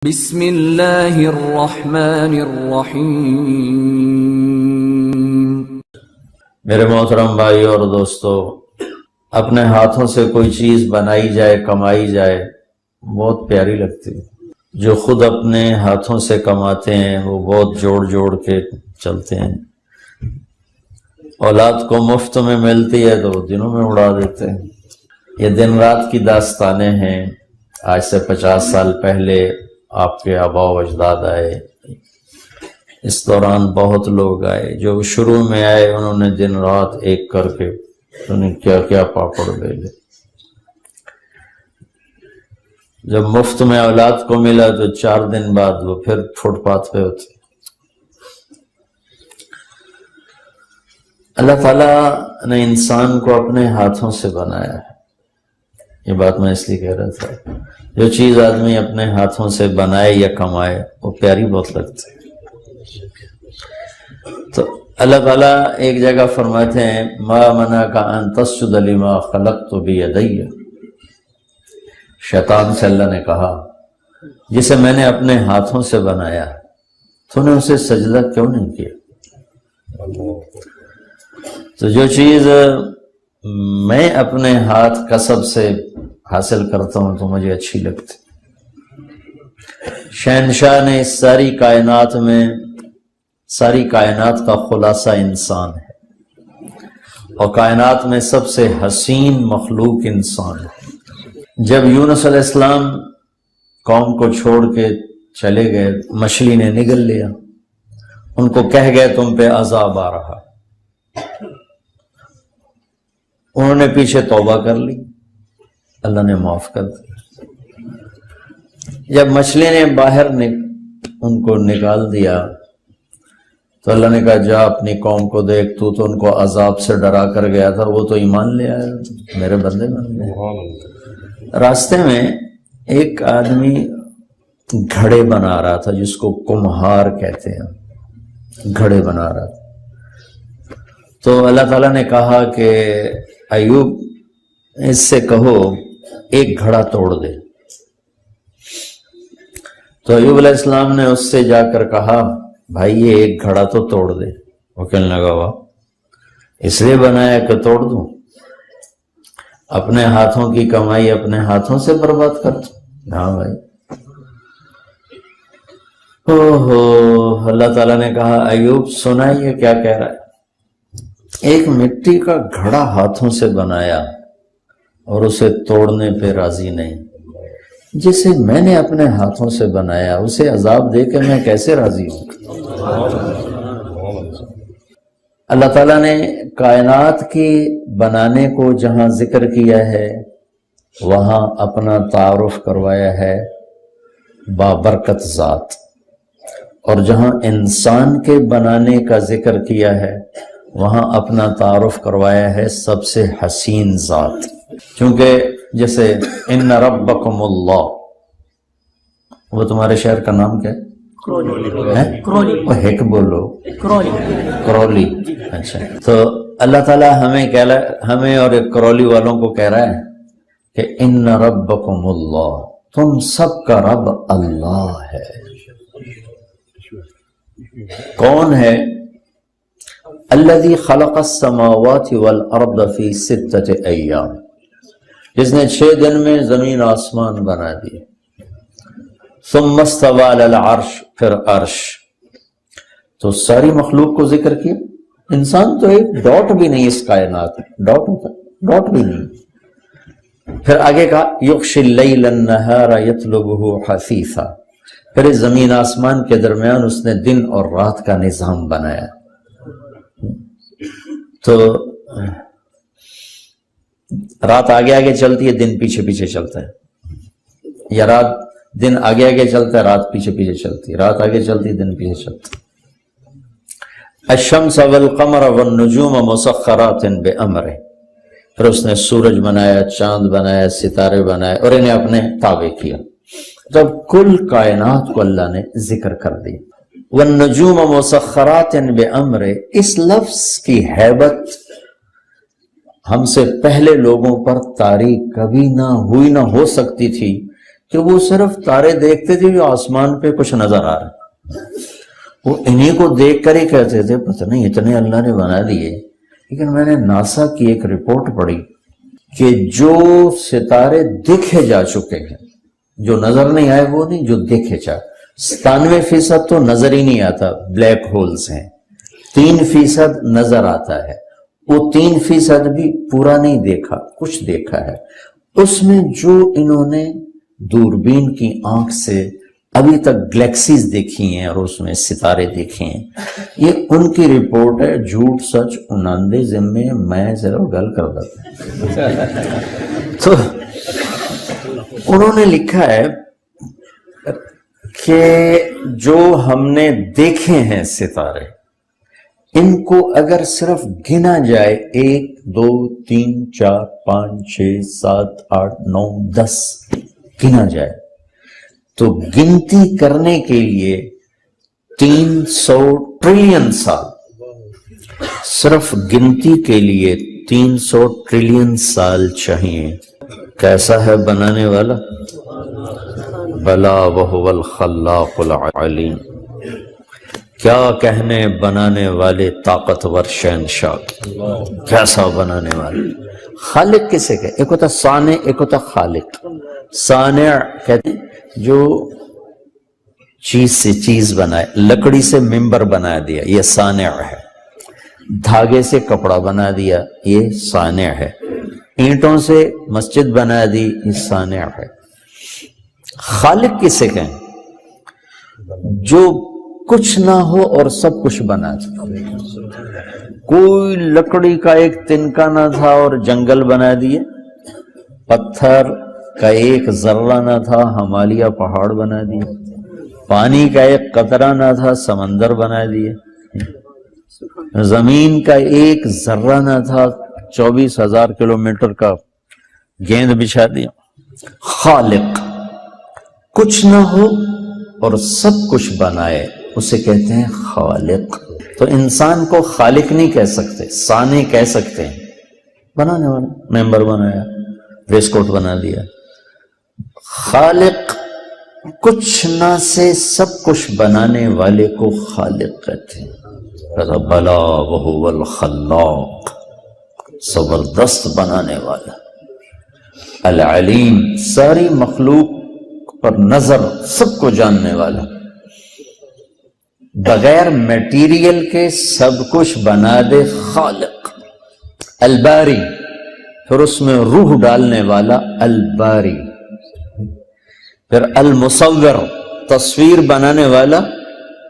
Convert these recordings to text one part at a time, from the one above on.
بسم اللہ الرحمن الرحیم۔ میرے محترم بھائی اور دوستو، اپنے ہاتھوں سے کوئی چیز بنائی جائے، کمائی جائے، بہت پیاری لگتی ہے۔ جو خود اپنے ہاتھوں سے کماتے ہیں وہ بہت جوڑ جوڑ کے چلتے ہیں۔ اولاد کو مفت میں ملتی ہے تو وہ دنوں میں اڑا دیتے ہیں۔ یہ دن رات کی داستانیں ہیں۔ آج سے 50 سال پہلے آپ کے آباء و اجداد آئے، اس دوران بہت لوگ آئے۔ جو شروع میں آئے انہوں نے دن رات ایک کر کے انہیں کیا کیا پاپڑ بیلے۔ جب مفت میں اولاد کو ملا تو 4 دن بعد وہ پھر فٹ پاتھ پہ ہوتے۔ اللہ تعالیٰ نے انسان کو اپنے ہاتھوں سے بنایا ہے۔ یہ بات میں اس لیے کہہ رہا تھا، جو چیز آدمی اپنے ہاتھوں سے بنائے یا کمائے وہ پیاری بہت لگتی ہے۔ تو اللہ تعالیٰ ایک جگہ فرماتے ہیں ما منعک ان تسجد لما خلقت بیدی۔ شیطان سے اللہ نے کہا جسے میں نے اپنے ہاتھوں سے بنایا تو نے اسے سجدہ کیوں نہیں کیا؟ تو جو چیز میں اپنے ہاتھ کسب سے حاصل کرتا ہوں تو مجھے اچھی لگتی۔ شہنشاہ نے اس ساری کائنات کا خلاصہ انسان ہے، اور کائنات میں سب سے حسین مخلوق انسان ہے۔ جب یونس علیہ السلام قوم کو چھوڑ کے چلے گئے، مچھلی نے نگل لیا، ان کو کہہ گئے تم پہ عذاب آ رہا۔ انہوں نے پیچھے توبہ کر لی، اللہ نے معاف کر دیا۔ جب مچھلی نے باہر ان کو نکال دیا تو اللہ نے کہا جا اپنی قوم کو دیکھ، تو ان کو عذاب سے ڈرا کر گیا تھا، وہ تو ایمان لے آیا، میرے بندے بن گئے۔ راستے میں ایک آدمی گھڑے بنا رہا تھا، جس کو کمہار کہتے ہیں، گھڑے بنا رہا تھا۔ تو اللہ تعالیٰ نے کہا کہ ایوب اس سے کہو ایک گھڑا توڑ دے۔ تو ایوب علیہ السلام نے اس سے جا کر کہا بھائی یہ ایک گھڑا تو توڑ دے۔ وہ کہنے لگا واہ، اس لیے بنایا کہ توڑ دوں؟ اپنے ہاتھوں کی کمائی اپنے ہاتھوں سے برباد کر دوں؟ ہاں بھائی۔ اللہ تعالیٰ نے کہا ایوب سنائیے کیا کہہ رہا ہے۔ ایک مٹی کا گھڑا ہاتھوں سے بنایا اور اسے توڑنے پہ راضی نہیں۔ جسے میں نے اپنے ہاتھوں سے بنایا اسے عذاب دے کے میں کیسے راضی ہوں؟ اللہ تعالیٰ نے کائنات کی بنانے کو جہاں ذکر کیا ہے وہاں اپنا تعارف کروایا ہے بابرکت ذات، اور جہاں انسان کے بنانے کا ذکر کیا ہے وہاں اپنا تعارف کروایا ہے سب سے حسین ذات۔ چونکہ جیسے ان ربکم اللہ، وہ تمہارے شہر کا نام کیا ہے؟ وہ ہیک بولو، کرولی۔ اچھا، تو اللہ تعالیٰ ہمیں اور کرولی والوں کو کہہ رہا ہے کہ ان ربکم اللہ، تم سب کا رب اللہ ہے۔ کون ہے؟ الذی خلق السماوات والارض فی 6 ایام، جس نے 6 دن میں زمین آسمان بنا دی۔ ثم استوى علی العرش، پھر عرش۔ تو ساری مخلوق کو ذکر کیا۔ انسان تو ایک ڈاٹ بھی نہیں اس کائنات میں، ڈاٹ ہوتا ہے، ڈاٹ بھی نہیں۔ پھر آگے کہا یغشی اللیل النہار یطلبہ حثیثا، پھر اس زمین آسمان کے درمیان اس نے دن اور رات کا نظام بنایا۔ تو رات آگے آگے چلتی ہے، دن پیچھے پیچھے چلتا ہے، یا دن آگے آگے چلتا ہے، رات پیچھے پیچھے چلتی ہے، رات آگے چلتی ہے، دن پیچھے چلتا ہے۔ الشمس والقمر والنجوم مسخرات بامرہ، پھر اس نے سورج بنایا، چاند بنایا، ستارے بنائے اور انہیں اپنے تابع کیا۔ جب کل کائنات کو اللہ نے ذکر کر دی۔ والنجوم مسخرات بامرہ، اس لفظ کی ہیبت ہم سے پہلے لوگوں پر طاری کبھی نہ ہوئی، نہ ہو سکتی تھی کہ وہ صرف تارے دیکھتے تھے جو آسمان پہ کچھ نظر آ رہا، وہ انہیں کو دیکھ کر ہی کہتے تھے پتہ نہیں اتنے اللہ نے بنا دیے۔ لیکن میں نے ناسا کی ایک رپورٹ پڑھی کہ جو ستارے دیکھے جا چکے ہیں، جو نظر نہیں آئے وہ نہیں، جو دیکھے جا، 97% تو نظر ہی نہیں آتا، بلیک ہولز ہیں، 3% نظر آتا ہے، وہ 3% بھی پورا نہیں دیکھا، کچھ دیکھا ہے۔ اس میں جو انہوں نے دوربین کی آنکھ سے ابھی تک گلیکسیز دیکھی ہیں اور اس میں ستارے دیکھے ہیں، یہ ان کی رپورٹ ہے، جھوٹ سچ 99 ذمے، میں صرف گل کر دیتا ہوں۔ تو انہوں نے لکھا ہے کہ جو ہم نے دیکھے ہیں ستارے، ان کو اگر صرف گنا جائے 1 2 3 4 5 6 7 8 9 10 گنا جائے تو گنتی کرنے کے لیے 300 ٹریلین سال، صرف گنتی کے لیے 300 ٹریلین سال چاہیے۔ کیسا ہے بنانے والا؟ بلا وہو الخلاق العلیم، کیا کہنے بنانے والے طاقتور شہنشاہ، کیسا بنانے والے۔ خالق کسے کہ ایک ہوتا صانع، ایک ہوتا خالق۔ صانع کہتے ہیں جو چیز سے چیز بنائے، لکڑی سے ممبر بنا دیا، یہ صانع ہے۔ دھاگے سے کپڑا بنا دیا، یہ صانع ہے۔ اینٹوں سے مسجد بنا دی، یہ صانع ہے۔ خالق کسے کہیں؟ جو کچھ نہ ہو اور سب کچھ بنا دے۔ کوئی لکڑی کا ایک تنکا نہ تھا اور جنگل بنا دیے، پتھر کا ایک ذرہ نہ تھا، ہمالیہ پہاڑ بنا دیے، پانی کا ایک قطرہ نہ تھا، سمندر بنا دیے، زمین کا ایک ذرہ نہ تھا، 24,000 کلومیٹر کا گیند بچھا دیا۔ خالق، کچھ نہ ہو اور سب کچھ بنائے، اسے کہتے ہیں خالق۔ تو انسان کو خالق نہیں کہہ سکتے، صانع کہہ سکتے ہیں، بنانے والا، ممبر بنایا، ویسٹ کوٹ بنا دیا۔ خالق، کچھ نہ سے سب کچھ بنانے والے کو خالق کہتے ہیں۔ بلا وہو الخلاق، زبردست بنانے والا، العلیم، ساری مخلوق پر نظر، سب کو جاننے والا، بغیر میٹیریل کے سب کچھ بنا دے، خالق۔ الباری، پھر اس میں روح ڈالنے والا، الباری۔ پھر المصور، تصویر بنانے والا،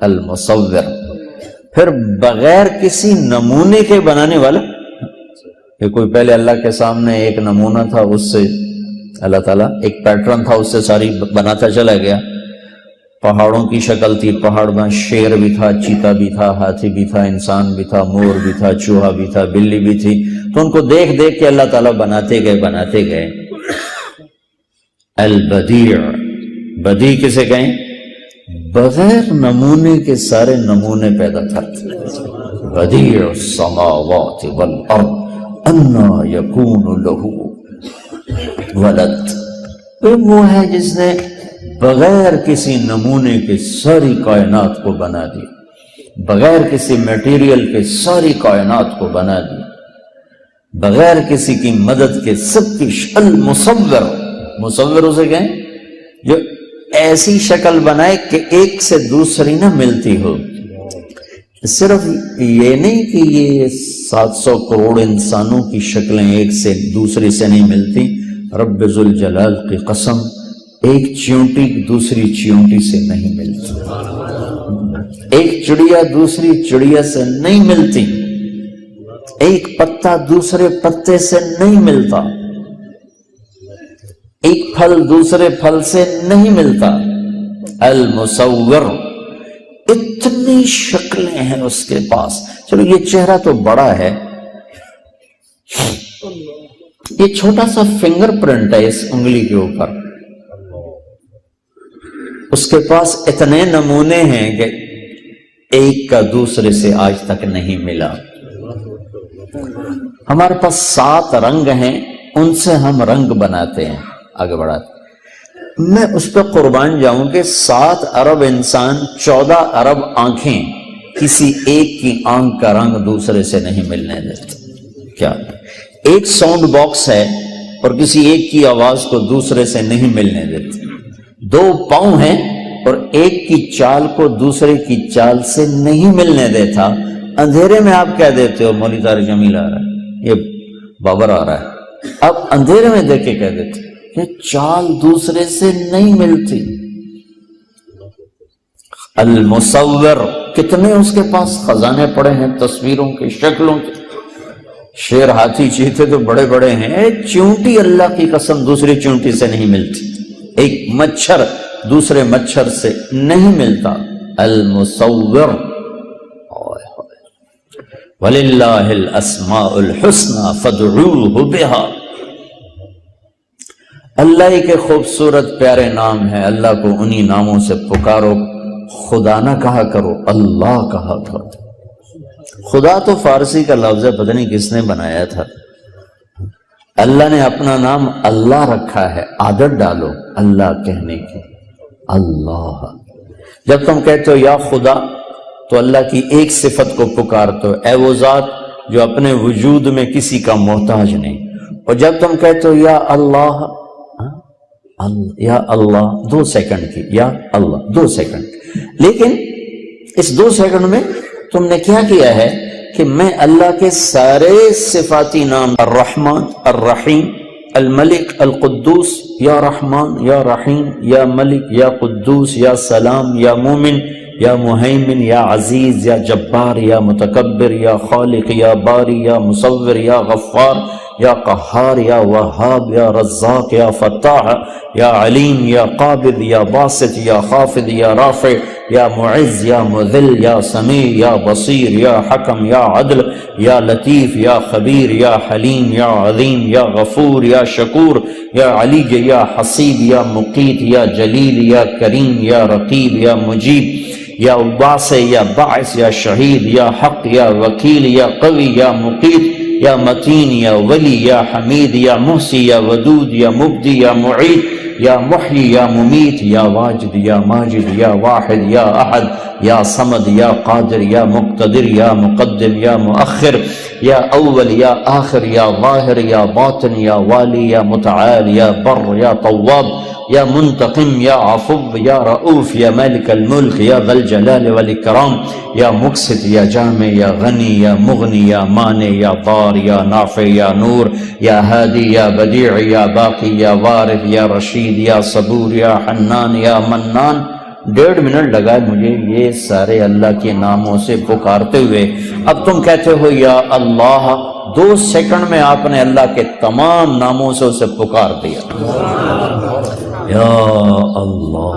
المصور۔ پھر بغیر کسی نمونے کے بنانے والا، کہ کوئی پہلے اللہ کے سامنے ایک نمونہ تھا، اس سے اللہ تعالیٰ ایک پیٹرن تھا، اس سے ساری بناتا چلا گیا۔ پہاڑوں کی شکل تھی، پہاڑ میں شیر بھی تھا، چیتا بھی تھا، ہاتھی بھی تھا، انسان بھی تھا، مور بھی تھا، چوہا بھی تھا، بلی بھی تھی، تو ان کو دیکھ دیکھ کے اللہ تعالیٰ بناتے گئے۔ البدیع، بدیع کسے کہیں؟ بغیر نمونے کے سارے نمونے پیدا کرتے۔ بدیع السماوات والارض انا یکون لہ ولد، وہ ہے جس نے بغیر کسی نمونے کے ساری کائنات کو بنا دی، بغیر کسی میٹیریل کے ساری کائنات کو بنا دی، بغیر کسی کی مدد کے سب کی المصور، مصور اسے کہیں جو ایسی شکل بنائے کہ ایک سے دوسری نہ ملتی ہو۔ صرف یہ نہیں کہ یہ 700 کروڑ انسانوں کی شکلیں ایک سے دوسری سے نہیں ملتی، رب ذوالجلال کی قسم، ایک چیونٹی دوسری چیونٹی سے نہیں ملتی، ایک چڑیا دوسری چڑیا سے نہیں ملتی، ایک پتا دوسرے پتے سے نہیں ملتا، ایک پھل دوسرے پھل سے نہیں ملتا۔ المصور، اتنی شکلیں ہیں اس کے پاس۔ چلو یہ چہرہ تو بڑا ہے، یہ چھوٹا سا فنگر پرنٹ ہے اس انگلی کے اوپر، اس کے پاس اتنے نمونے ہیں کہ ایک کا دوسرے سے آج تک نہیں ملا۔ ہمارے پاس 7 رنگ ہیں، ان سے ہم رنگ بناتے ہیں، آگے بڑھاتے۔ میں اس پہ قربان جاؤں کہ 7 ارب انسان 14 ارب آنکھیں کسی ایک کی آنکھ کا رنگ دوسرے سے نہیں ملنے دیتے. کیا ایک ساؤنڈ باکس ہے اور کسی ایک کی آواز کو دوسرے سے نہیں ملنے دیتے. 2 پاؤں ہیں اور ایک کی چال کو دوسرے کی چال سے نہیں ملنے دیتا. اندھیرے میں آپ کہہ دیتے ہو مولوی طارق جمیل آ رہا ہے، یہ بابر آ رہا ہے، اب اندھیرے میں دیکھ کے کہہ دیتے کہ چال دوسرے سے نہیں ملتی. المصور، کتنے اس کے پاس خزانے پڑے ہیں تصویروں کے، شکلوں کے. شیر، ہاتھی، چیتے تو بڑے بڑے ہیں، چونٹی اللہ کی قسم دوسری چونٹی سے نہیں ملتی. ایک مچھر دوسرے مچھر سے نہیں ملتا. المصور. وَلِلَّهِ الْأَسْمَاءُ الْحُسْنَى فَادْعُوهُ بِهَا. اللہ ہی کے خوبصورت پیارے نام ہیں، اللہ کو انہی ناموں سے پکارو. خدا نہ کہا کرو، اللہ کہا کرو. خدا تو فارسی کا لفظ ہے، پتہ نہیں کس نے بنایا تھا. اللہ نے اپنا نام اللہ رکھا ہے، عادت ڈالو اللہ کہنے کی. اللہ. جب تم کہتے ہو یا خدا تو اللہ کی ایک صفت کو پکارتے ہو، اے وہ ذات جو اپنے وجود میں کسی کا محتاج نہیں. اور جب تم کہتے ہو یا اللہ، یا اللہ 2 سیکنڈ کی، یا اللہ 2 سیکنڈ، لیکن اس 2 سیکنڈ میں تم نے کیا کیا ہے کہ میں اللہ کے سارے صفاتی نام، الرحمن، الرحیم، الملک، القدوس، یا رحمان، یا رحیم، یا ملک، یا قدوس، یا سلام، یا مومن، یا مہیمن، یا عزیز، یا جبار، یا متکبر، یا خالق، یا باری، یا مصور، یا غفار، یا قہار، یا وہاب، یا رزاق، یا فتاح، یا علیم، یا قابض، یا باسط، یا خافض، یا رافع، یا معز، یا مذل، یا سمیع، یا بصیر، یا حکم، یا عدل، یا لطیف، یا خبیر، یا حلیم، یا عظیم، یا غفور، یا شکور، یا علی، یا حسیب، یا مقیت، یا جلیل، یا کریم، یا رقیب، یا مجیب، یا واسع، یا باعث، یا شہید، یا حق، یا وکیل، یا قوی، یا مقیت، یا متین، یا ولی، یا حمید، یا محسی، یا ودود، یا مبدی، یا معید، یا محیی، یا ممیت، یا واجد، یا ماجد، یا واحد، یا احد، یا صمد، یا قادر، یا مقتدر، یا مقدم، یا مؤخر، یا اول، یا آخر، یا ظاہر، یا باطن، یا والی، یا متعال، یا بر، یا طواب، یا منتقم، یا عفو، یا رؤوف، یا مالک الملک، یا ذی الجلال والاکرام، یا مقسط، یا جامع، یا غنی، یا مغنی، یا مانع، یا ضار، یا نافع، یا نور، یا ہادی، یا بدیع، یا باقی، یا وارث، یا رشید، یا صبور، یا حنان، یا منان. 1.5 منٹ لگا ہے مجھے یہ سارے اللہ کے ناموں سے پکارتے ہوئے. اب تم کہتے ہو یا اللہ، 2 سیکنڈ میں آپ نے اللہ کے تمام ناموں سے اسے پکار دیا. یا اللہ،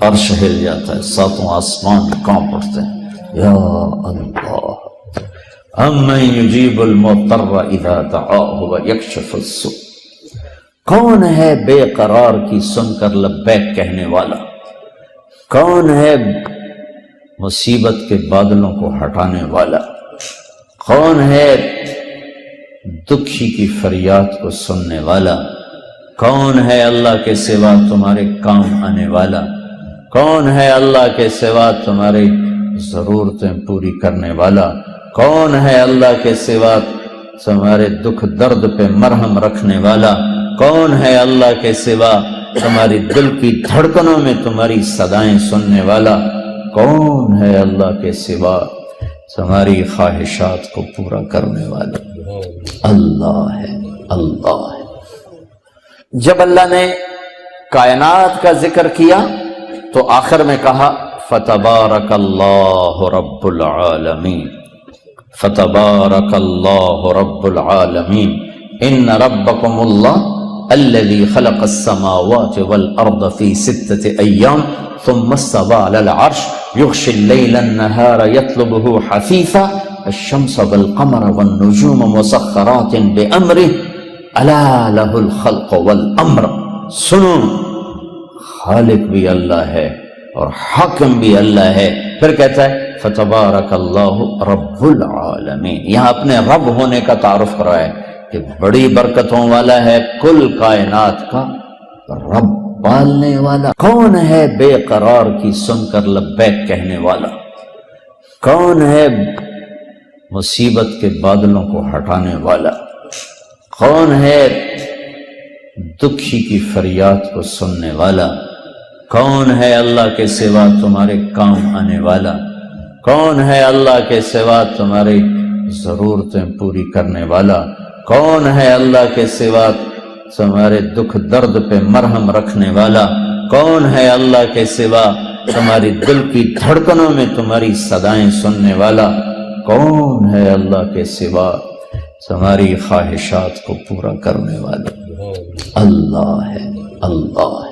عرش ہل جاتا ہے، 7 آسمان کانپ اٹھتے ہیں. یا اللہ، امن یجیب المضطر اذا دعاہ ویکشف السوء. کون ہے بے قرار کی سن کر لبیک کہنے والا؟ کون ہے مصیبت کے بادلوں کو ہٹانے والا؟ کون ہے دکھی کی فریاد کو سننے والا؟ کون ہے اللہ کے سوا تمہارے کام آنے والا؟ کون ہے اللہ کے سوا تمہاری ضرورتیں پوری کرنے والا؟ کون ہے اللہ کے سوا تمہارے دکھ درد پہ مرہم رکھنے والا؟ کون ہے اللہ کے سوا تمہاری دل کی دھڑکنوں میں تمہاری صدائیں سننے والا؟ کون ہے اللہ کے سوا تمہاری خواہشات کو پورا کرنے والا؟ اللہ ہے، اللہ ہے. جب اللہ نے کائنات کا ذکر کیا تو آخر میں کہا فتبارک اللہ رب العالمین، فتبارک اللہ رب العالمین. ان ربکم اللہ الذي خلق السماوات والأرض في 6 أيام ثم استوى على العرش يغشي الليل النهار يطلبه حثيثا الشمس والقمر والنجوم مسخرات بأمره ألا له الخلق والأمر. سنو، خالق بھی اللہ ہے اور حاکم بھی اللہ ہے. پھر کہتا ہے فتبارک اللہ رب العالمین. یہاں اپنے رب ہونے کا تعارف کروایا ہے کہ بڑی برکتوں والا ہے، کل کائنات کا رب پالنے والا؟ کون ہے بے قرار کی سن کر لبیک کہنے والا؟ کون ہے مصیبت کے بادلوں کو ہٹانے والا؟ کون ہے دکھی کی فریاد کو سننے والا؟ کون ہے اللہ کے سوا تمہارے کام آنے والا؟ کون ہے اللہ کے سوا تمہاری ضرورتیں پوری کرنے والا؟ کون ہے اللہ کے سوا تمہارے دکھ درد پہ مرہم رکھنے والا؟ کون ہے اللہ کے سوا تمہاری دل کی دھڑکنوں میں تمہاری صدائیں سننے والا؟ کون ہے اللہ کے سوا تمہاری خواہشات کو پورا کرنے والا؟ اللہ ہے، اللہ ہے۔